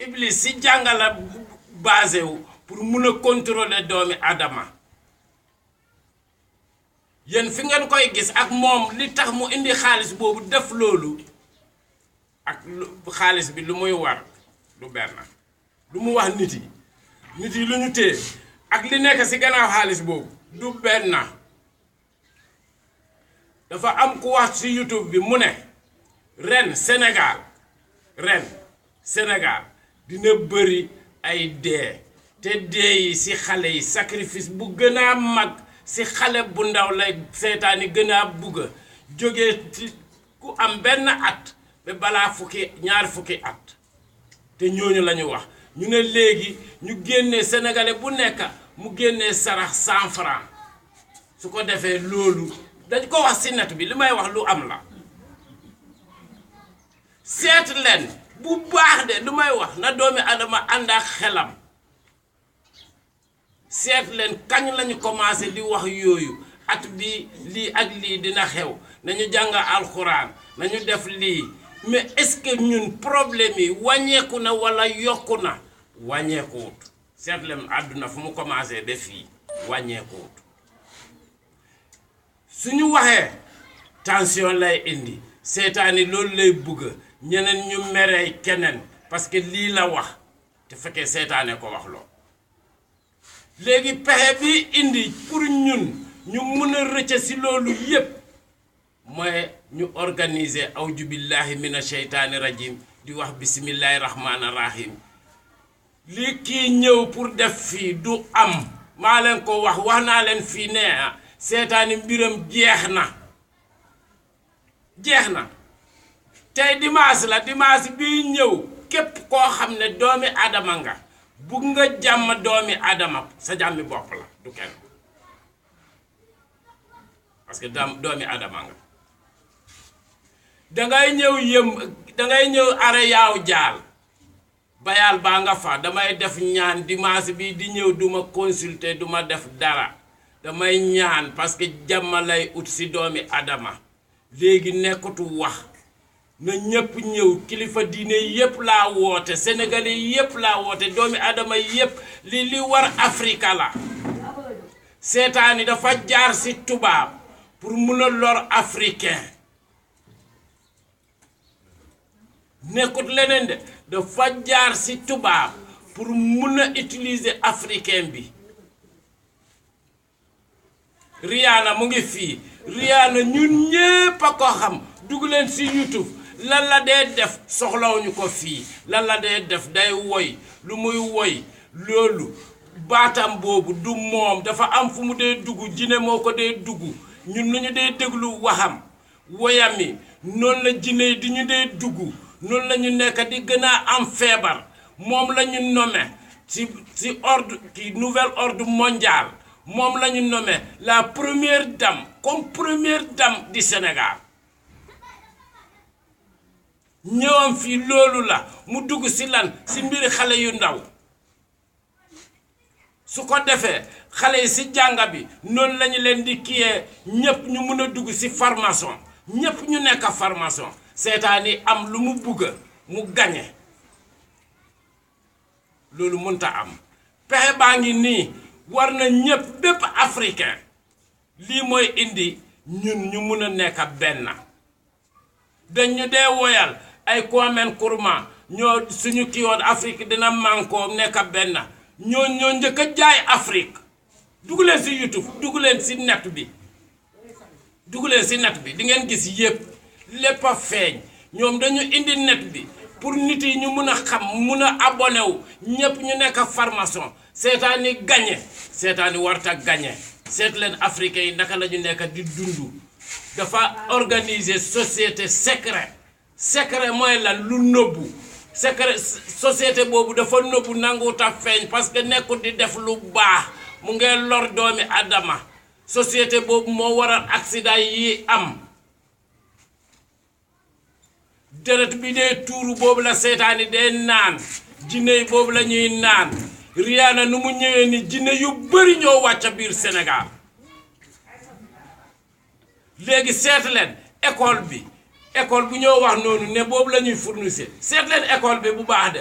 Iblis si jàngala basé wu pour mun a contrôler doomi adama yéen fi ngeen koy gis ak moom li tax mu indi xaalis boobu def loolu ak xaalis bi lu muy war du benn lu mu wax nit yi lu ñu téye ak li nekk si gannaaw xaalis boobu du benn dafa am ku wax si YouTube bi mu ne ren Sénégal dina bëri ay dee te dee yi si xale yi sacrifice bu gën a mag si xale bu ndaw lay seetaani gën a bugga jógee ci ku am benn at ba balaa ñaar fukki at te ñooñu la ñu wax ñu ne léegi ñu génnee sénégalais bu nekk mu génnee sarax 100 francs su ko defee loolu dañ ko wax si net bi li may wax lu am la seet leen bu baax de lu may wax na doomi adama ànd ak xelam seet leen kañ lañu commencé di wax yooyu at bi lii ak lii dina xew nañu jàng alxuraan nañu def lii mais est-ce que ñun problème yi wàññeeku na wala yokku na wàññeekuwut seet leen àdduna fu mu commencé ba fii wàññeekuwut suñu waxee tension lay indi seetaani loolu lay bugga ñeneen ñu merey keneen parce que lii la wax te fekkee seetaane ko wax loo léegi pexe bi indi pour ñun ñu mën a rëcc si loolu yépp mooy ñu organiser awju billahi mina sheytaani rajim di wax bismillahi rahmaani rahim li kii ñëw pour def fii du am maa leen ko wax naa leen fii ne seetaani mbiram jeex na tey dimanche bi ñëw képp koo xam ne doomi adama nga bugg nga jàmm doomi adama sa jàmmi bopp la du kenn parce que doomi adama nga dangay ñëw are yaaw jaal bayal baa nga fa damay def ñaan dimanche bi di ñëw duma consulter duma def dara damay ñaan parce que jàmm lay ut si doomi adama léegi nekkatu wax na ñëpp ñëw kilifa diine yépp laa woote sénégalais yépp laa woote doomi adama yépp li war Afrika la seetaani dafa jaar si tubaab pour mun a lor africain nekkut leneen de dafa jaar si tubaab pour mun a utiliser africain bi Rihanna mu ngi fii Rihanna ñun ñépp a ko xam dugg leen si YouTube lan la dee def soxlawuñu ko fii lan la dee def day woy lu muy woy loolu baatam boobu du moom dafa am fu mu dee dugg jinne moo ko dee dugg ñun lu ñu dee déglu waxam woyami noonu la jinne yi di ñu dee dugg noonu la ñu nekk di gën a am feebar moom la ñu nommé ci ordre ki nouvel ordre mondial moom la ñu nommé la première dame comme première dame du Sénégal ñëwam fii loolu la mu dugg si lan si mbiri xale yu ndaw su ko defee xale yi si jànga bi noonu lañu leen di kiyee ñépp ñu mun a dugg si formation ñépp ñu nekk formation seetaani am lu mu bugga mu gañe loolu mënta am pexe baa ngi nii war na ñépp bépp africain lii mooy indi ñun ñu mun a nekk benn dañ ñu dee woyal ay Kwame Nkrumah ñoo suñu kii woon Afrique dina mànkoo nekk benn ñoo njëkk a jaay Afrique dugg leen si YouTube dugg leen si net bi di ngeen gis yépp lépp a feeñ ñoom dañu indi net bi pour nit yi ñu mun a xam mun a abonné wu ñépp ñu nekk formation seetaani gañe seetaani warta gañe seet leen africain yi naka la ñu nekk di dundu dafa organiser société secret mooy lan lu nëbbu secret société boobu dafa nëbbu nanguta feeñ parce que nekkul di def lu baax mu ngeen lor doomi adama société boobu moo waral accident yi am deret bi dee tuuru boobu la seetaani dee naan jinne yi boobu la ñuy naan Rihanna nu mu ñëwee ni jinne yu bari ñoo wàcca biir Sénégal léegi seet leen école bu ñoo wax noonu ne boobu la ñuy fournir seet leen école bi bu baax de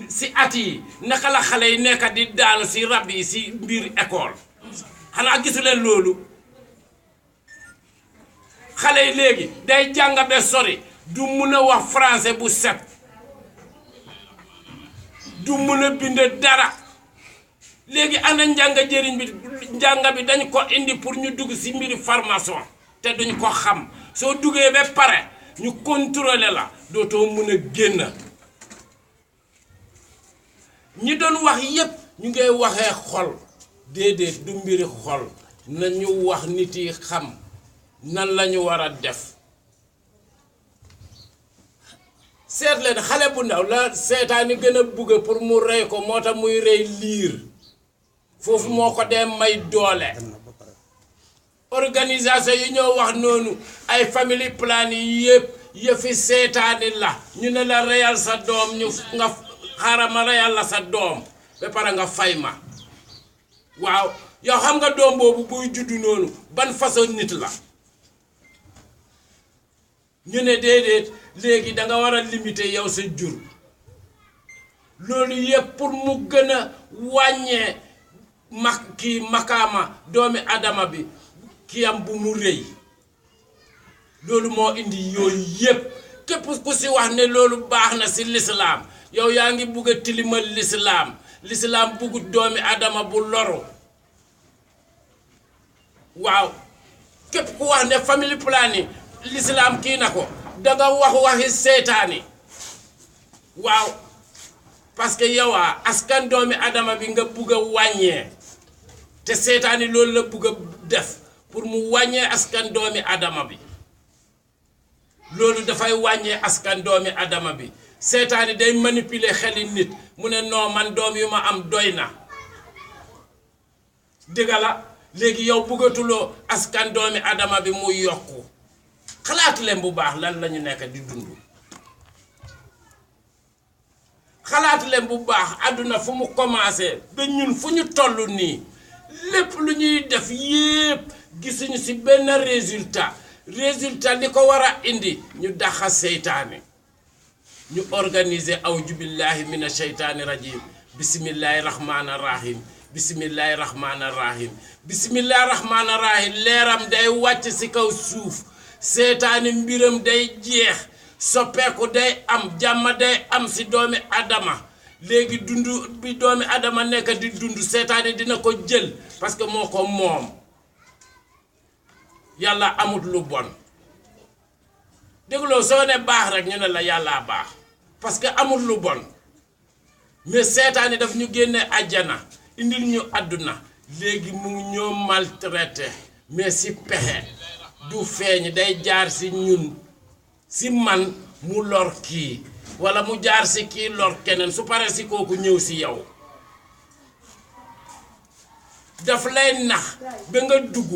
si at yi naka la xale yi nekk di daanu si rab yi si mbir école xanaa gisu leen loolu xale yi léegi day jàng ba sori du mun a wax français bu set du mun a bind dara léegi ana njàng jëriñ bi njàng bi dañ ko indi pour ñu dugg si mbiri formation te duñ ko xam soo duggee ba pare ñu contrôler la dootoo mun a génn ñi doon wax yépp ñu ngay waxee xol déedéet du mbiri xol nañu wax nit yi xam nan lañu war a def seet leen xale bu ndaw la seetaani gën a bugg pour mu rey ko moo tax muy rey liir foofu moo ko dee may doole organisation yi ñoo wax noonu ay family plan yi yëpp yëfi seetaani la ñu ne la reyal sa doom ñu nga xaaral ma reyal la sa doom ba pare nga fay ma waaw yow xam nga doom boobu buy juddu noonu ban façon nit la ñu ne déedéet léegi da nga war a limiter yow sa jur loolu yëpp pour mu gën a wàññee kii makaama doomi adama bi ki am bu mu rëy loolu moo indi yooyu yëpp képp ku si wax ne loolu baax na si lislaam yow yaa ngi bugg a tilimal lislaam bugg doomi adama bu loru waaw képp ku wax ne family planning lislaam kii na ko danga waxi seetaani waaw parce que yow askan doomi adama bi nga bugg a wàññee te seetaani loolu la bugg a def pour mu wàññee askan doomi adama bi loolu dafay wàññee askan doomi adama bi seetaani day manipuler xeli nit mu ne non man doom yu ma am doy na dëgg la léegi yow buggatuloo askan doomi adama bi mu yokku xalaat leen bu baax lan lañu nekk di dund xalaat leen bu baax àdduna fu mu commencé ba ñun fu ñu toll nii lépp lu ñuy def yépp gisuñu ci benn résultat li ko war a indi ñu daxa seytaane ñu organiser awju billahi mina sheytaani rajim bismillahi rahmaani rahim bismillahi rahmaani rahim bismillahi rahmaani rahim leeram day wàcc ci kaw suuf seetaani mbiram day jeex soppeeku day am jàmm day am ci doomi adama léegi dund bi doomi adama nekk di dund seetaani dina ko jël parce que moo ko moom yàlla amut lu bon dégloo soo ne baax rek ñu ne la yàlla baax parce que amut lu bon mais seetaani daf ñu génne àjjana indil ñu àdduna léegi mu ñoo maltraité mais ci pexe du feeñ day jaar ci ñun ci man mu lor kii walla mu jaar ci kii lor keneen su paree ci kooku ñëw ci yow daf lay nax ba nga dugg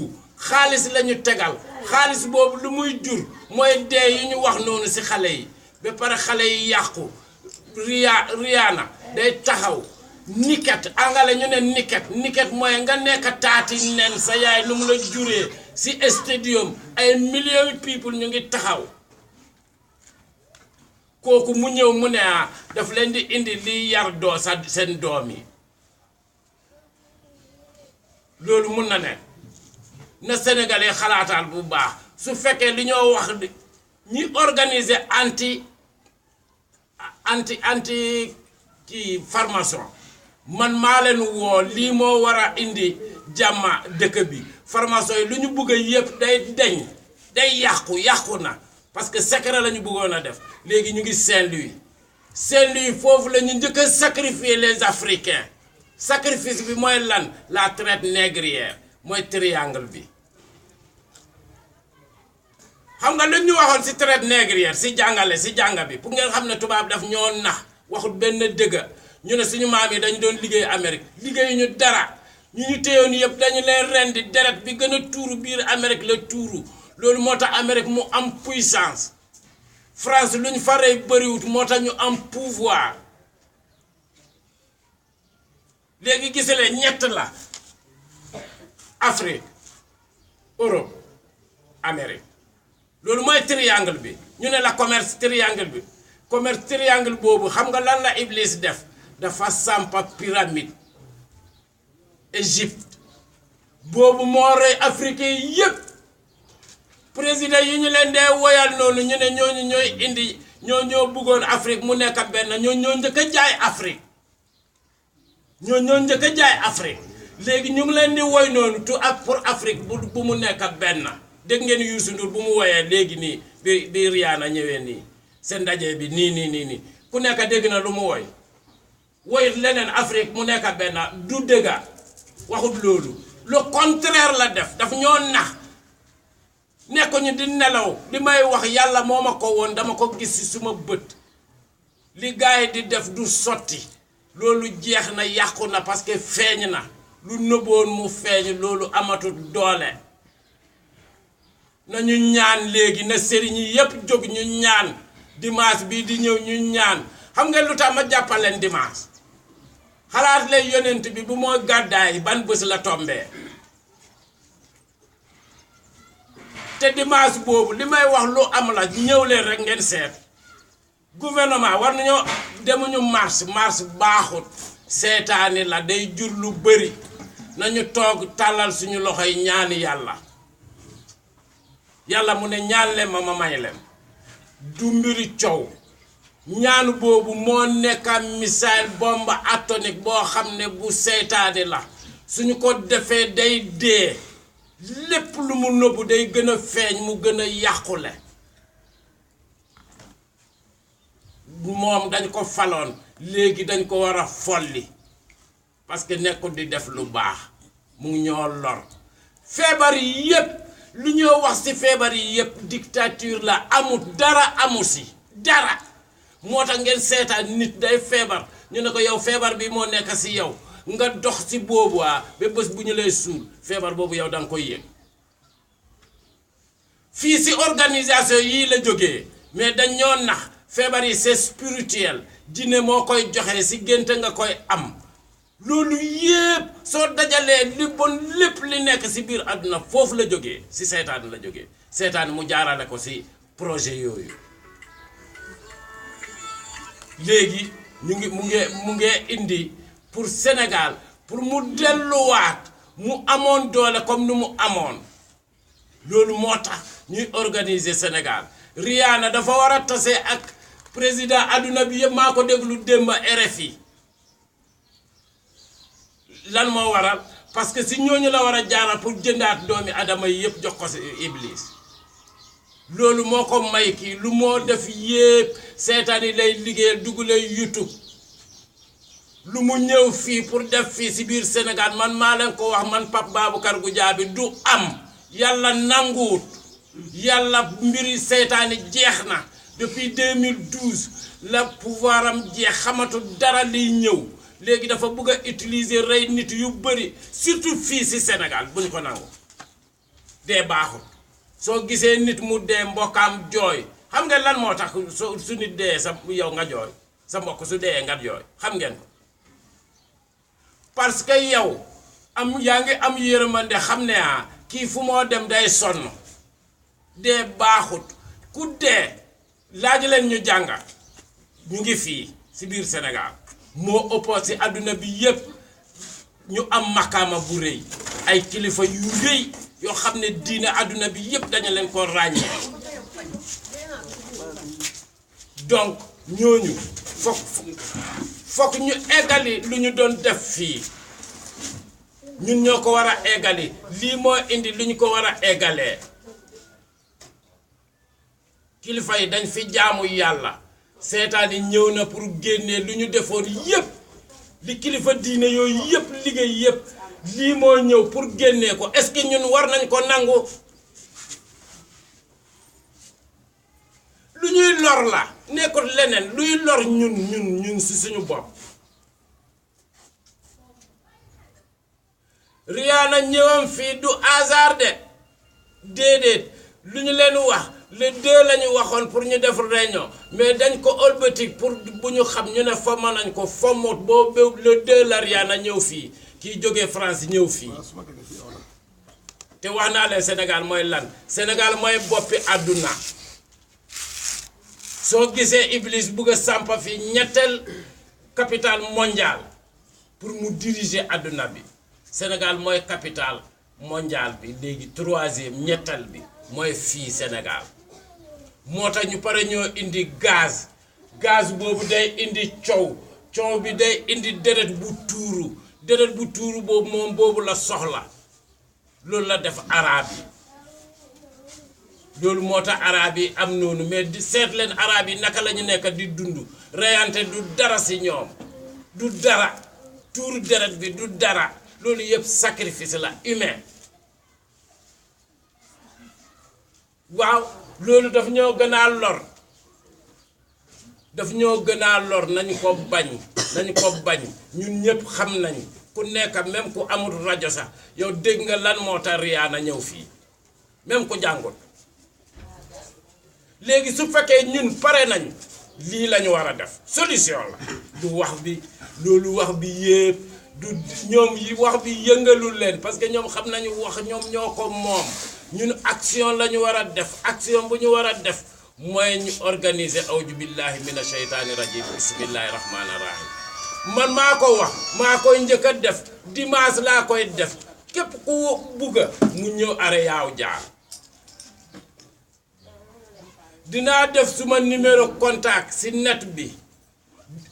xaalis lañu tegal xaalis boobu lu muy jur mooy dee yi ñu wax noonu ci xale yi ba pare xale yi yàqu riyaana day taxaw niket angale ñu ne niket mooy nga nekk taati nen sa yaay lu mu la juree ci stadium ay millions people ñu ngi taxaw kooku mu ñëw mu ne daf leen di indi liy yar doo sa seen doom yi loolu mun na ne na sénégalais xalaatal bu baax su fekkee li ñoo wax ñi organiser anti kii formation man maa leen woo lii moo war a indi jàmma dëkk bi formation yi lu ñu bëgg yëpp day yàqu na parce que secret la ñu bëggoon a def léegi ñu ngi Saint-Louis foofu la ñu njëkk a sacrifier les Africains sacrifice bi mooy lan la traite négrière mooy triangle bi xam nga lu ñu waxoon ci traite négrière ci jànga bi pour ngeen xam ne tubaab daf ñoo nax waxut benn dëgg ñu ne suñu maam yi dañu doon liggéey Amérique liggéeyuñu dara ñu téyoon yëpp dañu leen rendi deret bi gën a tuuru biir Amérique la tuuru loolu moo tax Amérique mu am puissance France lu ñu faree bëriwut moo tax ñu am pouvoir léegi gisale ñett la Afrique Europe Amérique loolu mooy triangle bi ñu ne la commerce triangle bi commerce triangle boobu xam nga lan la Iblis def dafa sampa pyramide Égypte boobu moo rey africain yépp président yi ñu leen dee woyal noonu ñu ne ñooñu ñooy indi ñoo bëggoon Afrique mu nekk benn ñoo njëkk a jaay Afrique ñoo njëkk a jaay Afrique léegi ñu ngi leen di woy noonu tout ak pour Afrique bu mu nekk benn dégg ngeen Youssou Ndour bu mu woyee léegi nii bi Rihanna ñëwee nii seen ndaje bi nii ku nekk dégg na lu mu woy leneen Afrique mu nekk benn du dëgga waxut loolu le contraire la def daf ñoo nax nekk ñu di nelaw li may wax yàlla moo ma ko woon dama ko gis ci suma bët li gaay di def du sotti loolu jeex na yàqu na parce que feeñ na lu nëbboon mu feeñ loolu amatul doole nañu ñaan léegi na sëriñ yi yépp jóg ñu ñaan dimanche bii di ñëw ñu ñaan xam nga lu tax ma jàppaleen dimanche xalaat lay yonent bi bu moo gàddaay ban bés la tombee te dimanche boobu li may wax lu am la ñëw leen rek ngeen seet gouvernement war nañoo demuñu mars baaxut seetaani la day jur lu bëri nañu toog tàllal suñu loxo yi ñaani yàlla mu ne ñaan leen ma may leen du mbiri coow ñaan boobu moo nekka missile bombe atomique boo xam ne bu seetaani la suñu ko defee day dee lépp lu mu nëbbu day gën a feeñ mu gën a yàqule moom dañ ko faloon léegi dañ ko war a folli parce que nekkul di def lu baax mu ñoo lor feebar yi yépp lu ñoo wax ci feebar yi yépp dictature la amul dara amu si dara moo tax ngeen seetaan nit day feebar ñu ne ko yow feebar bi moo nekk ci yow nga dox ci boobu ba bés bu ñu lay suul feebar boobu yow danga koy yëg fii ci organisation yii la jógee mais dañ ñoo nax feebar yi c'est spirituel jinne moo koy joxe ci gént nga koy am loolu yépp soo dajalee li bon lépp li nekk ci biir àdduna foofu la jógee ci seetaan la jógee seetaan mu jaarale ko ci projet yooyu léegi ñu ngi mu ngi indi pour Sénégal pour mu delluwaat mu amoon doole comme ni mu amoon loolu moo tax ñuy organiser Sénégal Rihanna dafa war a tase ak président adduna bi yëpp maa ko déglu démb RFI lan moo waral parce que si ñooñu la war a jaaral pour jëndaat doomi adama yi yëpp jox ko si Iblis loolu moo ko may kii lu moo def yëpp seetaan yi lay liggéeyal dugg lay YouTube lu mu ñëw fii pour def fii si biir Sénégal man maa leen ko wax man Pape Baboucarr Goudiaby du am yàlla nanguwut yàlla mbiri seytaane jeex na depuis 2012 la pouvoir am jeex xamatu dara liy ñëw léegi dafa bëgg a utiliser rey nit yu bëri surtout fii si Sénégal bu ñu ko nangu dee baaxut soo gisee nit mu dee mbokkaam jooy xam ngeen lan moo tax su nit dee sa yow nga jooy sa mbokk su dee nga jooy xam ngeen ko parce que yow yaa ngi am yërmande xam ne kii fu moo dem day sonn dee baaxut ku dee laaj leen ñu jàngat ñu ngi fii si biir Sénégal moo ëppoo si àdduna bi yépp ñu am makaama bu rëy ay kilifa yu rëy yoo xam ne diine àdduna bi yépp dañu leen ko ràññee donc ñooñu fokk ñu eggali lu ñu doon def fii ñun ñoo ko war a eggali lii moo indi lu ñu ko war a eggalee kilifa yi dañ fi jaamu yàlla seetaan yi ñëw na pour génnee lu ñu defoon yépp li kilifa diine yooyu yépp liggéey yépp lii moo ñëw pour génnee ko est-ce que ñun war nañ ko nangu lu ñuy lor la nekkul leneen luy lor ñun ci suñu bopp Rihanna ñëwam fii du hasard de déedéet lu ñu leen wax le 2 la ñu waxoon pour ñu def réunion mais dañ ko ëlbatik pour bu ñu xam ñu ne fomm nañ ko fommut boobu le 2 la Rihanna ñëw fii kii jógee France ñëw fii te wax naa leen Sénégal mooy lan Sénégal mooy boppi àdduna soo gisee Iblis bugg a sampa fi ñetteel capitale mondiale pour mu diriger àdduna bi Sénégal mooy capitale mondiale bi léegi troisième ñetteel bi mooy fii Sénégal moo tax ñu pare ñoo indi gaz boobu day indi coow bi day indi deret bu tuuru boobu moom boobu la soxla loolu la def arab yi loolu moo tax arab yi am noonu mais di seet leen arab yi naka la ñu nekk di dund reyante du dara si ñoom du dara tuuru deret bi du dara loolu yëpp sacrifice la humain waaw loolu daf ñoo gën a lor nañu ko bañ ñun ñëpp xam nañu ku nekk même ku amul rajo sax yow dégg nga lan moo tax Rihanna ñëw fii même ku jàngul léegi su fekkee ñun pare nañu lii lañu war a def solution la du wax bi loolu wax bi yëpp du ñoom yi wax bi yëngalul leen parce que ñoom xam nañu wax ñoom ñoo ko moom ñun action la ñu war a def action bu ñu war a def mooy ñu organiser awju billahi mina sheytaani rajim bismillahi rahmaani rahim man maa ko wax maa koy njëkk a def dimanche laa koy def képp ku bugga mu ñëw are yaaw jaar dinaa def suma numéro contact si net bi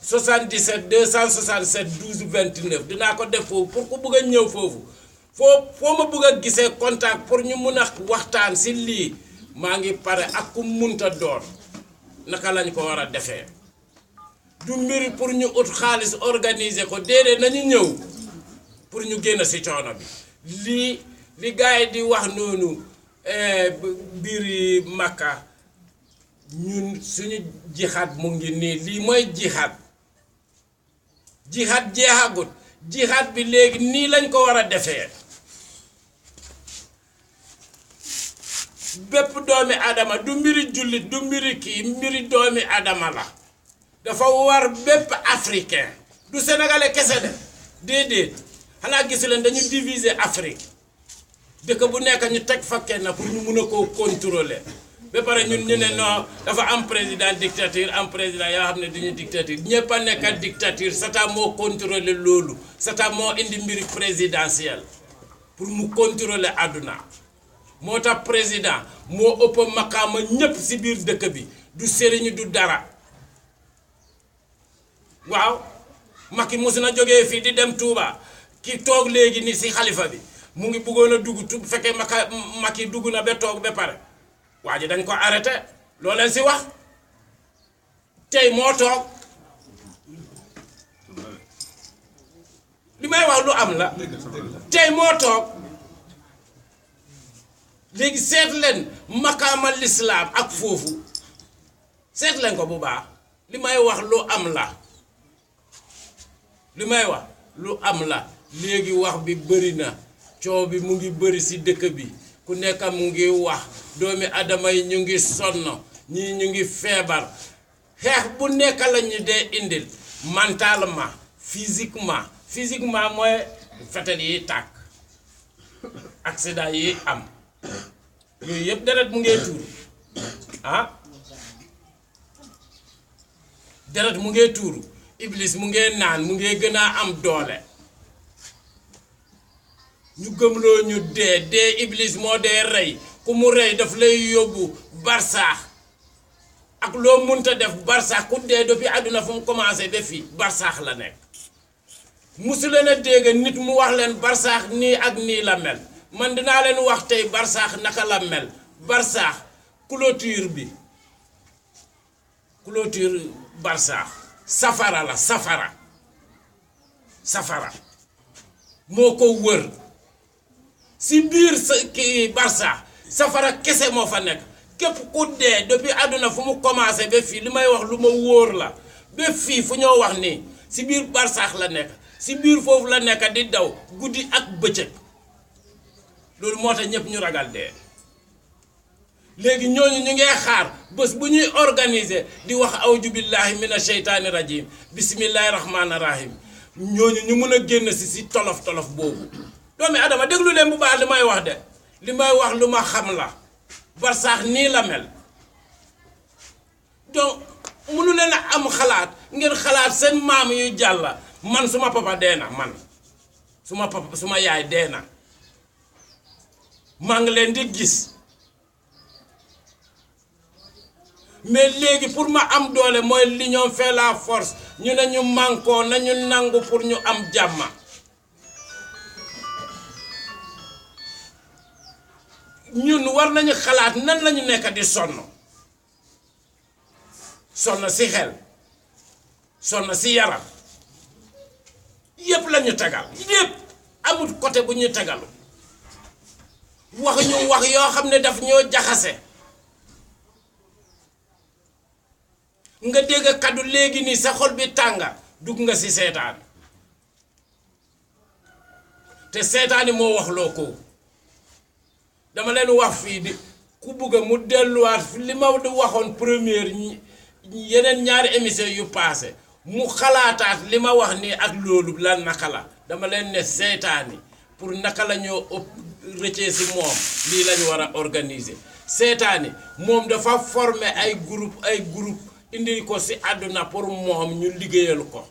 77 267 12 29 dinaa ko def foofu pour ku bugg a ñëw foofu foo ma bugg a gisee contact pour ñu mun a waxtaan si lii maa ngi pare ak ku munta doon naka lañ ko war a defee du mbiri pour ñu ut xaalis organiser ko déedéet nañu ñëw pour ñu génn si coono bi li gars yi di wax noonu biiri Makka ñun suñu jixaat mu ngi nii lii mooy jixaat jeexagut jixaat bi léegi nii lañ ko war a defee bépp doomi adama du mbiri jullit du mbiri kii mbiri doomi adama la dafa war bépp africain du sénégalais kese de déedéet xanaa gisu leen dañu diviser Afrique dëkk bu nekk ñu teg fa kenn pour ñu mun a koo contrôler ba pare ñun ñu ne non dafa am président dictature am président yoo xam ne duñu dictature ñëpp a nekk dictature Satan moo contrôler loolu Satan moo indi mbiri présidentiel pour mu contrôler àdduna moo tax président moo ëpp makaama ñëpp si biir dëkk bi du sëriñ du dara waaw Macky mos na jógee fii di dem Touba ki toog léegi ni si xalifa bi mu ngi bëggoon a dugg bu fekkee Macky dugg na ba toog ba pare waa ji dañ ko arrêté loo leen si wax tey moo toog li may wax lu am la tey moo toog léegi seet leen makaama lislaam ak foofu seet leen ko bu baax li may wax lu am la léegi wax bi bëri na coow bi mu ngi bëri si dëkk bi ku nekk mu ngi wax doomi adama yi ñu ngi sonn ñii ñu ngi feebar xeex bu nekk la ñu dee indil mentalement physiquement mooy fetel yi tàkk accident yi am yooyu yëpp deret mu ngee tuuru deret mu ngee tuuru Iblis mu ngee naan mu ngee gën a am doole ñu gëmloo ñu dee Iblis moo dee rey ku mu rey daf lay yóbbu barsaax ak loo munta def barsaax ku dee depuis àdduna fu mu commencé ba fii barsaax la nekk musu leen a dégg nit mu wax leen barsaax nii ak nii la mel man dinaa leen wax tey barsaax naka la mel barsaax clôture barsaax safara la safara moo ko wër si biir kii barsaax safara kese moo fa nekk képp ku dee depuis àdduna fu mu commencé ba fii li may wax lu ma wóor la ba fii fu ñoo wax nii si biir barsaax la nekk si biir foofu la nekk di daw guddi ak bëccëg loolu moo tax ñëpp ñu ragal dee léegi ñooñu ñu ngee xaar bés bu ñuy organiser di wax awju billahi mina sheytaani rajim bismillahi rahmaani rahim ñooñu ñu mun a génn si tolof boobu doomi adama déglu leen bu baax li may wax de li may wax lu ma xam la barsaax nii la mel donc munu leen a am xalaat ngeen xalaat seen maam yu jàlla man suma papa dee na man suma yaay dee na maa ngi leen di gis mais léegi pour ma am doole mooy l'union fait la force ñu ne ñu mànkoo nañu nangu pour ñu am jàmm ñun war nañu xalaat nan lañu nekk di sonn si xel sonn si yaram yépp lañu tegal yépp amul côté bu ñu tegalu wax ñu wax yoo xam ne daf ñoo jaxase nga dégg kaddu léegi nii sa xol bi tànga dugg nga si seetaan te seetaani moo wax loo ko dama leen wax fii di ku bugg mu delluwaat li ma di waxoon première yeneen ñaari émission yu passé mu xalaataat li ma wax nii ak loolu lan naka la dama leen ne seetaani pour naka la ñoo rëccee si moom lii lañu war a organiser seetaani moom dafa former ay groupe indi ko si àdduna pour moom ñu liggéeyal ko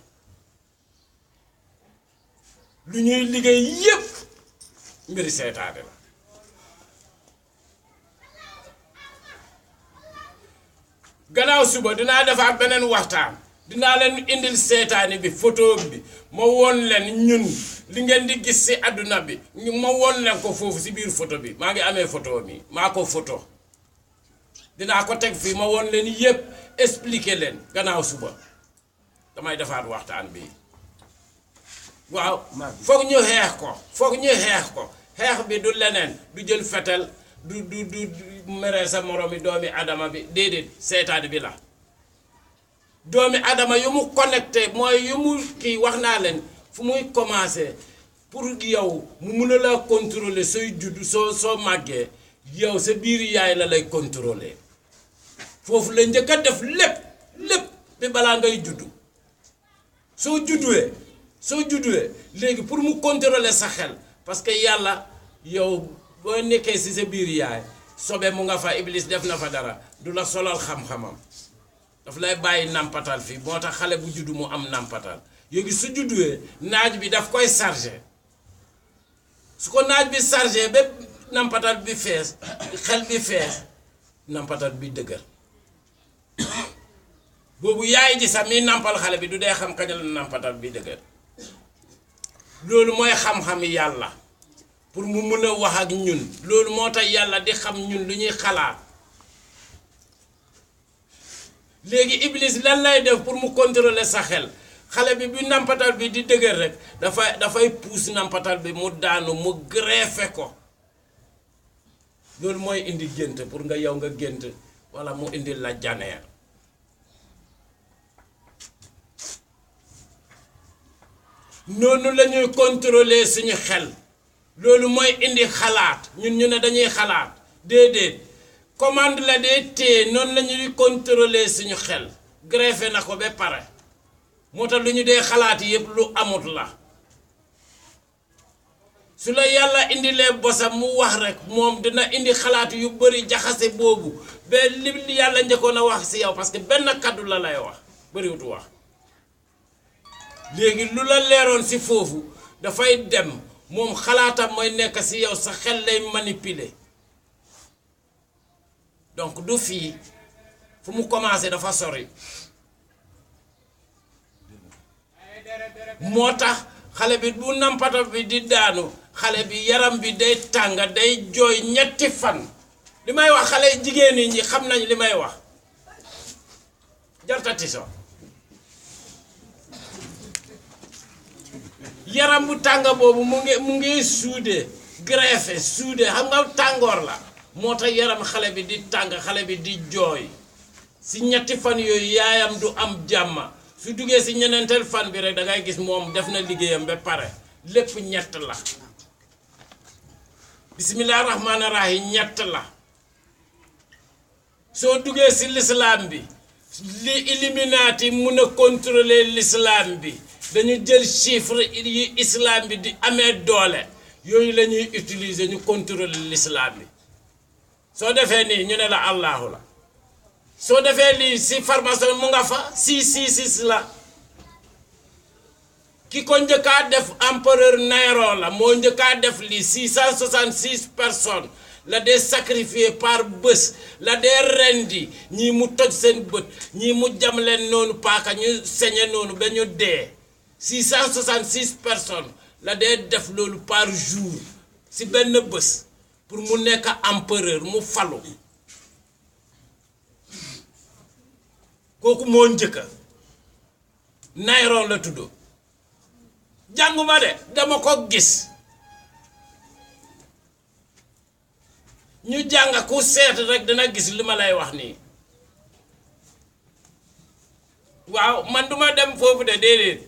lu ñuy liggéey yépp mbiri seetaani la gannaaw suba dinaa defaat beneen waxtaan dinaa leen indil seetaani bi photo bi ma woon leen ñun li ngeen di gis si àdduna bi ma woon leen ko foofu si biir photo bi maa ngi amee photo mi maa ko photo dinaa ko teg fii ma woon leen yépp expliquer leen gannaaw suba damay defaat waxtaan bi waaw foog ñu xeex ko xeex bi du leneen du jël fetel du mere sa moromi doomi adama bi déedéet seetaani bi la doomi adama yu mu connecté mooy yu mu kii wax naa leen fu muy commencé pour yow mu mun a la contrôler sooy judd soo màggee yow sa biir yaay la lay contrôler foofu la njëkk a def lépp bi balaa ngay juddu soo judduwee léegi pour mu contrôler sa xel parce que yàlla yow boo nekkee ci sa biir yaay sobe mu nga fa iblis def na fa dara du la solal xam-xamam daf lay bàyyi nampatal fii moo tax xale bu juddu mu am nampatal yoogi su judduwee naaj bi daf koy chargé su ko naaj bi chargé ba nampatal bi fees xel bi fees nampatal bi dëgër boobu yaay ji sax mi nampal xale bi du dee xam kañ la nampatal bi dëgër loolu mooy xam-xam yàlla pour mu mun a wax ak ñun loolu moo tax yàlla di xam ñun lu ñuy xalaat léegi iblis lan lay def pour mu contrôler sa xel xale bi bi nampatal bi di dëgër rek dafay pousse nampatal bi mu daanu mu greffé ko loolu mooy indi gént pour nga yow nga gént walla mu indi la janeer noonu la ñuy contrôler suñu xel loolu mooy indi xalaat ñun ñu ne dañuy xalaat déedéet commande la dee téye noonu la ñuy contrôler suñu xel greffé na ko ba pare moo tax lu ñu dee xalaat yépp lu amut la su la yàlla indilee bosam mu wax rek moom dina indi xalaat yu bari jaxase boobu ba li yàlla njëkkoon a wax ci yow parce que benn kaddu la lay wax bariwutu wax léegi lu la leeroon ci foofu dafay dem moom xalaatam mooy nekk ci yow sa xel lay manipuler donc du fii fu mu commencé dafa sori moo tax xale bi bu nampatal bi di daanu xale bi yaram bi day tàng day jooy ñetti fan li may wax xale jigéen ñi xam nañ li may wax jartati so yaram bu tàng boobu mu ngi suude greffé suude xam nga tàngoor la moo tax yaram xale bi di tàng xale bi di jooy si ñetti fan yooyu yaayam du am jàmm su duggee si ñeneenteel fan bi rek da ngay gis moom def na liggéeyam ba pare lépp ñett la bismillah rahmaani rahim ñett la soo duggee si l'islam bi li Illuminati mun a contrôler l'islam bi dañu jël chiffre yi islam bi di amee doole yooyu la ñuy utiliser ñu contrôler l'islam bi soo defee nii ñu ne la allahu la soo defee lii si Farmason mu nga fa 666 la ki ko njëkkaa def empereur Néron la moo njëkkaa def lii 666 personnes la dee sacrifié par bés la dee rendi ñii mu toj seen bët ñii mu jam leen noonu paaka ñu señe noonu ba ñu dee 666 personnes la dee def loolu par jour si benn bés pour mu nekk empereur mu falu kooku moo njëkka Néron la tudd jànguma de dama ko gis ñu jàng ku seet rek dina gis li ma lay wax nii waaw man duma dem foofu de déedéet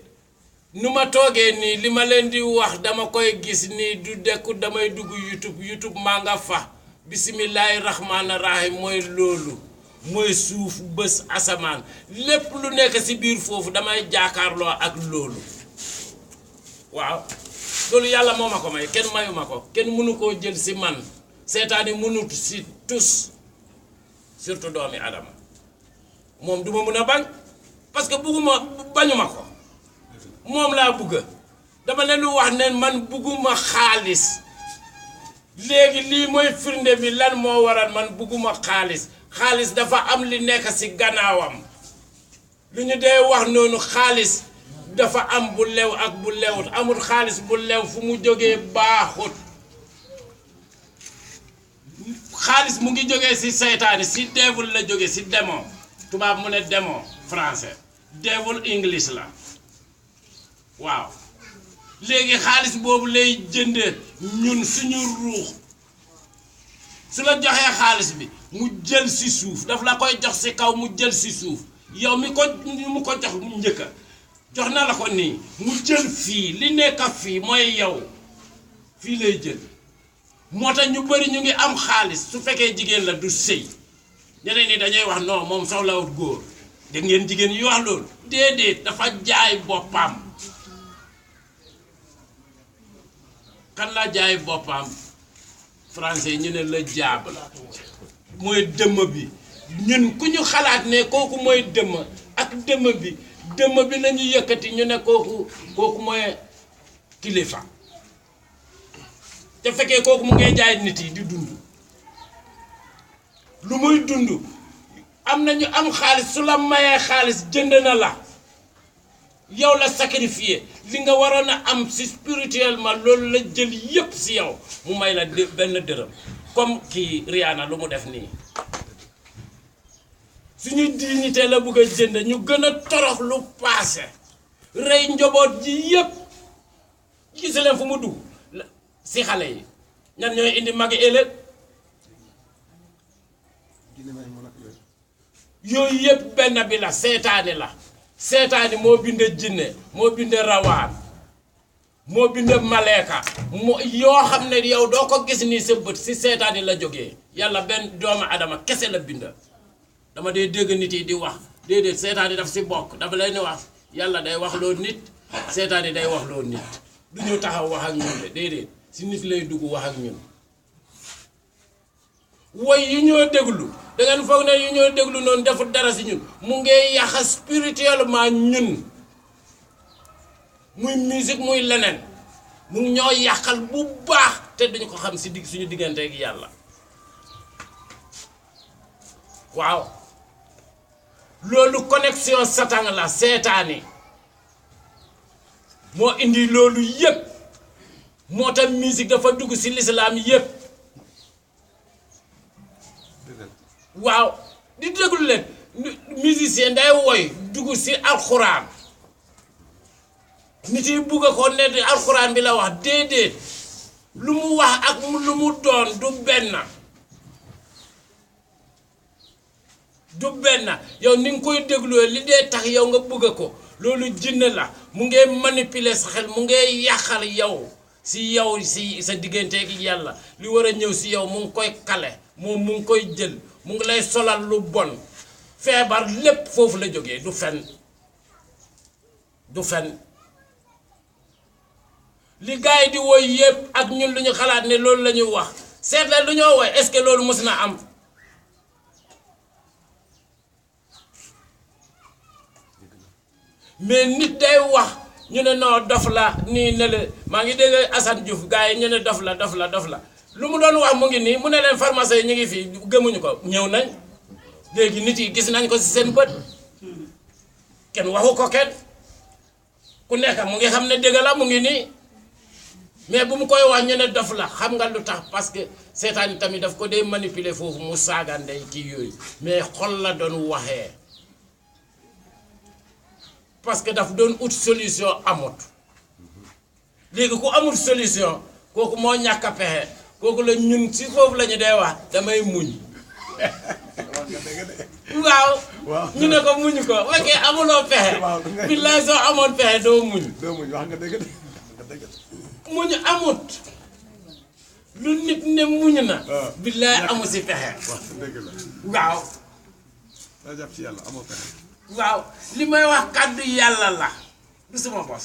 nu ma toogee nii li ma leen di wax dama koy gis nii du dekku damay dugg YouTube maa nga fa bisimilahi rahmaani rahim mooy loolu mooy suuf bés asamaan lépp lu nekk ci biir foofu damay jaakaarloo ak loolu waaw loolu yàlla moo ma ko may kenn mayu ma ko kenn mënu koo jël ci man seetaani mënut ci tus surtout doomi adama moom duma mën a bañ parce que bugguma bañuma ko moom laa bugga dama leen wax ne man bugguma xaalis léegi lii mooy firnde bi lan moo waral man bugguma xaalis dafa am li nekk ci gannaawam lu ñu dee wax noonu xaalis dafa am bu lew ak bu lewut amul xaalis bu lew fu mu jógee baaxut xaalis mu ngi jógee ci seytaane ci devil la jógee ci démon tubaab mu ne démon français devil english la waaw léegi xaalis boobu lay jënde ñun suñu ruux su la joxee xaalis bi mu jël ci suuf daf la koy jox ci kaw mu jël ci suuf yow mi ko mu ko jox mu njëkka jox na la ko nii mu jël fii li nekk fii mooy yow fii lay jël moo tax ñu bari ñu ngi am xaalis su fekkee jigéen la du sëy ñeneen ñi dañuy wax non moom soxlawut góor dégg ngeen jigéen yi wax loolu déedéet dafa jaay boppam kan la jaay boppam français ñu ne la jaab mooy dëmm bi ñun ku ñu xalaat ne kooku mooy dëmm ak dëmm bi lañu yëkkati ñu ne kooku mooy kilifa te fekkee kooku mu ngay jaay nit yi di dund lu muy dund am na ñu am xaalis su la mayee xaalis jënd na la yow la sacrifié li nga waroon a am si spirituellement loolu la jël yépp si yow mu may la benn dërëm comme kii Rihanna lu mu def nii suñu dignité la bëgg a jënd ñu gën a torox lu paase rey njaboot ji yépp gis leen fu mu dugg si xale yi ñan ñooy indi magi ëllëg yooyu yépp benn bi la seetaani moo bind jinne moo bind rawaan moo bind maleeka yoo xam ne yow doo ko gis nii sa bët si seetaani la jógee yàlla benn doomu adama kese la bind dama dee dégg nit yi di wax déedéet seetaani daf si bokk dafa lay ni wax yàlla day wax loo nit seetaani day wax loo nit du ñu taxaw wax ak ñun de déedéet si nit lay dugg wax ak ñun woy yu ñoo déglu da ngeen foog ne yu ñoo déglu noonu defut dara si ñun mu ngi yàq spirituellement ñun muy musique muy leneen mu ngi ñoo yàqal bu baax te duñu ko xam si suñu diggante ak yàlla waaw loolu connexion satan la seetaani moo indi loolu yépp moo tax musique dafa dugg si l'islam yépp waaw di déglu leen musicien day woy dugg si alxuraan nit yi bugg ko ne alxuraan bi la wax déedéet lu mu wax ak lu mu doon du benn yow ni nga koy dégloo li dee tax yow nga bugg ko loolu jinne la mu ngay manipuler sa xel mu ngay yàqal yow si sa diggante ak yàlla li war a ñëw si yow mu ngi koy kale moom mu ngi koy jël mu ngi lay solal lu bon feebar lépp foofu la jógee du fen li gars yi di woy yépp ak ñun lu ñu xalaat ne loolu la ñuy wax seet la lu ñoo woy est-ce que loolu mës na am mais nit day wax ñu ne non dof la nii ne la maa ngi dégg Assane Diouf gars yi ñu ne dof la lu mu doon wax mu ngi nii mu ne leen pharmacie yi ñu ngi fii gëmuñu ko ñëw nañ léegi nit yi gis nañ ko ci seen bët kenn waxu ko kenn ku nekk mu ngi xam ne dëgg la mu ngi nii mais bu mu koy wax ñu ne dof la xam nga lu tax parce que seetaan tamit daf ko dee manipuler foofu mu saaga ndey kii yooyu mais xol la doon waxee parce que daf doon ut solution amut léegi ku amut solution kooku moo ñàkk a pexe kooku la ñun si foofu la ñu dee wax damay muñ waaw ñu ne ko muñ ko fekkee amuloo pexe billaay soo amoon pexe doo muñ wax nga dëgg muñ amut lu nit ne muñ na billaay amu si pexe waaw da jàpp ci yàlla amoo pexe waaw li may wax kàddu yàlla la du sama bos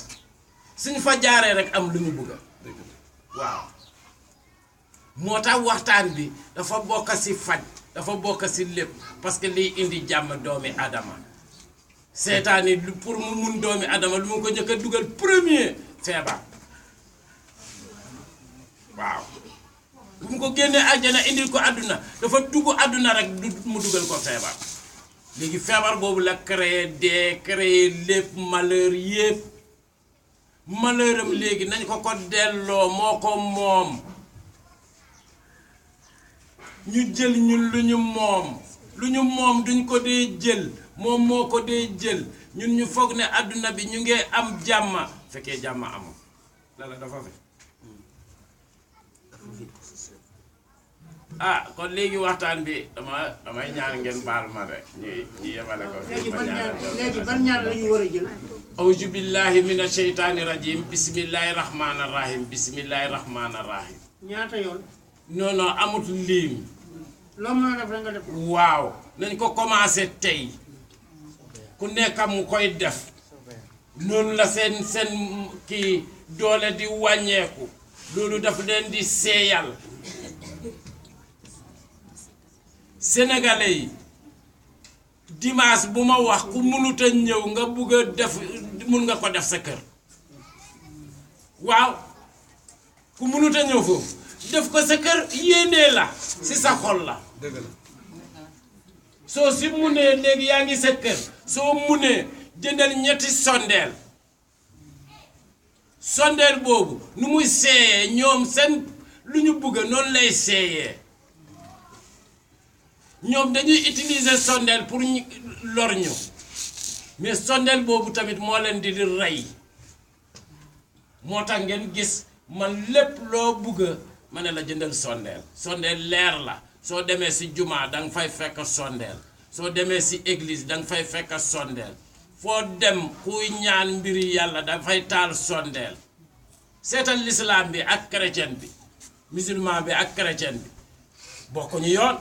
suñ fa jaaree rek am lu ñu bëgg waaw moo tax waxtaan bi dafa bokk si faj dafa bokk si lépp parce que liy indi jàmm doomi adama seetaan yi pour mu mun doomi adama lu mu ko njëkk a dugal premier feebar waaw bu mu ko génnee àjjana indil ko àdduna dafa dugg àdduna rek mu dugal ko feebar léegi feebar boobu la créé lépp malheur yépp malheuram léegi nañ ko delloo moo ko moom ñu jël ñun lu ñu moom duñ ko dee jël moom moo ko dee jël ñun ñu foog ne àdduna bi ñu ngi am jàmm fekkee jàmm amul lala dafa fe kon léegi waxtaan bi damay ñaan ngeen baal ma rek ñu yemale ko léegi ban ñaan la ñu war a jël awju billahi mina sheytaani rajim bismillahi rahmaani rahim bismillahi rahmaani rahim ñaata yoon non amut lim loo mën a def rek nga def waaw nañ ko commencé tey ku nekk mu koy def noonu la seen kii doole di wàññeeku loolu daf leen di seeyal sénégalais yi dimanche bu ma wax ku mënut a ñëw nga bugg a def mun nga ko def sa kër waaw ku mënut a ñëw foofu def ko sa kër yéenee la si sa xol la dëgg la soo si munee léegi yaa ngi sa kër soo munee jëndal ñetti sondeel boobu nu muy seeyee ñoom seen lu ñu bugg noonu lay seeyee ñoom dañuy utiliser sondeel pour lor ñu mais sondeel boobu tamit moo leen di rey moo tax ngeen gis man lépp loo bugg ma ne la jëndal sondeel leer la soo demee si jumaa danga fay fekk sondeel soo demee si église danga fay fekk sondeel foo dem kuy ñaan mbiri yàlla danga fay taal sondeel seetal l'islam bi ak chrétien bi musulman bi ak chrétien bi bokkuñu yoon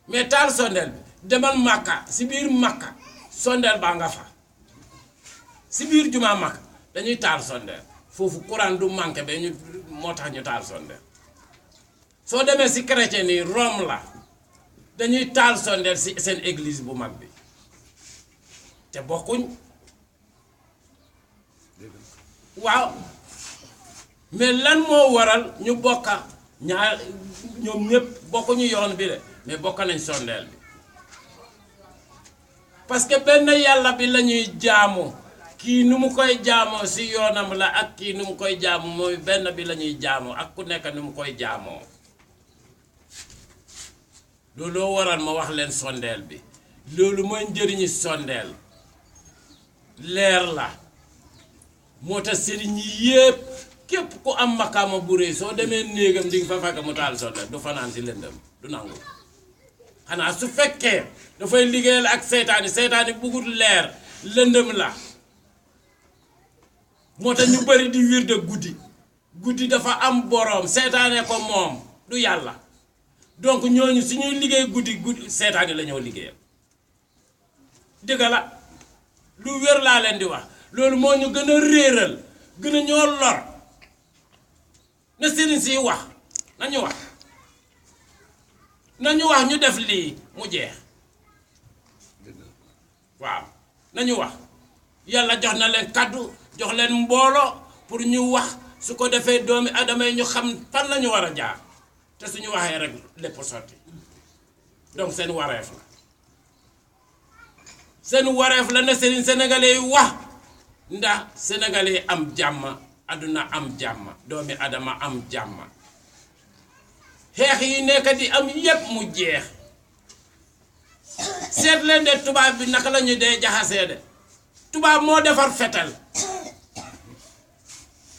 mais taal sondeel bi demal Makka si biir Makka sondeel baa nga fa si biir jumaa Makka dañuy taal sondeel foofu courant du manqué ba ñu moo tax ñu taal sondeel soo demee si chrétien yi Rome la dañuy taal sondeel si seen église bu mag bi te bokkuñ waaw mais lan moo waral ñu bokka ñaar ñoom ñëpp bokkuñu yoon bi de mais bokk nañ sondeel bi parce que benn yàlla bi la ñuy jaamu kii nu mu koy jaamoo si yoonam la ak kii nu mu koy jaamu mooy benn bi la ñuy jaamoo ak ku nekk nu mu koy jaamoo looloo waral ma wax leen sondeel bi loolu mooy njëriñi sondeel leer la moo tax sëriñ yi yépp képp ku am makaama bu rëy soo demee néegam di nga fa fekk mu taal sondeel du fanaan si lëndëm du nangu xanaa su fekkee dafay liggéeyal ak seytaani bugul leer lëndëm la moo tax ñu bari di wirde guddi dafa am boroom seytaane ko moom du yàlla donc ñooñu su ñuy liggéey guddi seytaane la ñoo liggéeyal dëgg la lu wér laa leen di wax loolu moo ñu gën a réeral gën a ñoo lor na sëriñ si wax nañu wax ñu def lii mu jeex waaw nañu wax yàlla jox na leen kaddu jox leen mbooloo pour ñu wax su ko defee doomi adama yi ñu xam fan la ñu war a jaar te suñu waxee rek lépp sotti donc seen wareef la seen wareef la ne seen sénégalais yi wax ndax sénégalais yi am jàmm àdduna am jàmm doomi adama am jàmm xeex yi nekk di am yépp mu jeex seet leen de tubaab bi naka la ñu dee jaxasee de tubaab moo defar fetal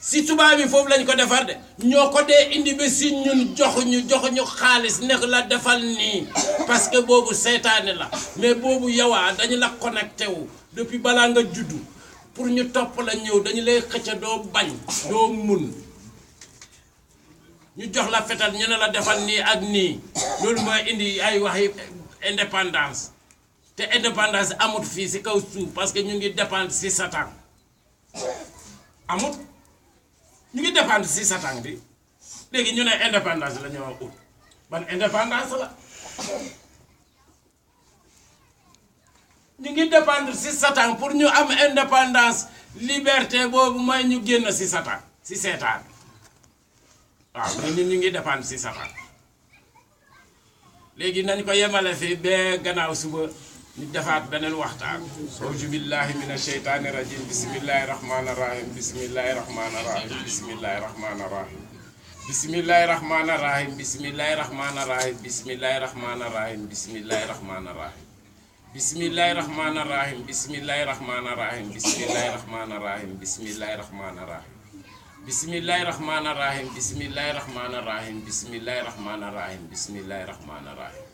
si tubaab bi foofu lañ ko defar de ñoo ko dee indi ba si ñun joxuñu xaalis nekk la defal nii parce que boobu seytaane la mais boobu yowaa dañu la connecté wu depuis balaa nga juddu pour ñu topp la ñëw dañu lay xëcca doo bañ doo mun ñu jox la fetal ñu ne la defal nii ak nii loolu mooy indi ay waxi indépendance te indépendance amut fii si kaw suuf parce que ñu ngi dépendre si Satan amut ñu ngi dépendre si Satan bi léegi ñu ne indépendance la ñoo ut ban indépendance la ñu ngi dépendre si Satan pour ñu am indépendance liberté boobu mooy ñu génn si Satan si seetaan waaw ñun ñu ngi dépendre si Satan léegi nañ ko yemale fi ba gannaaw suba ñu defaat beneen waxtaan auzu billahi mina sheytaani rajim bismillahi rahmaani rahim bismillahi rahmaani rahim bismillahi rahmaani rahim bismillahi rahmaani rahim bismillahi rahmaani rahim bismillahi rahmaani rahim bismillahi rahmaani rahim bismillahi rahmaani rahim bismillahi rahmaani rahim bismillahi rahmaani rahim bismillahi rahmaani rahim bismillahi rahmaani rahim bismillahi rahmaani rahim bismillahi rahmaani rahim bismillahi rahmaani rahim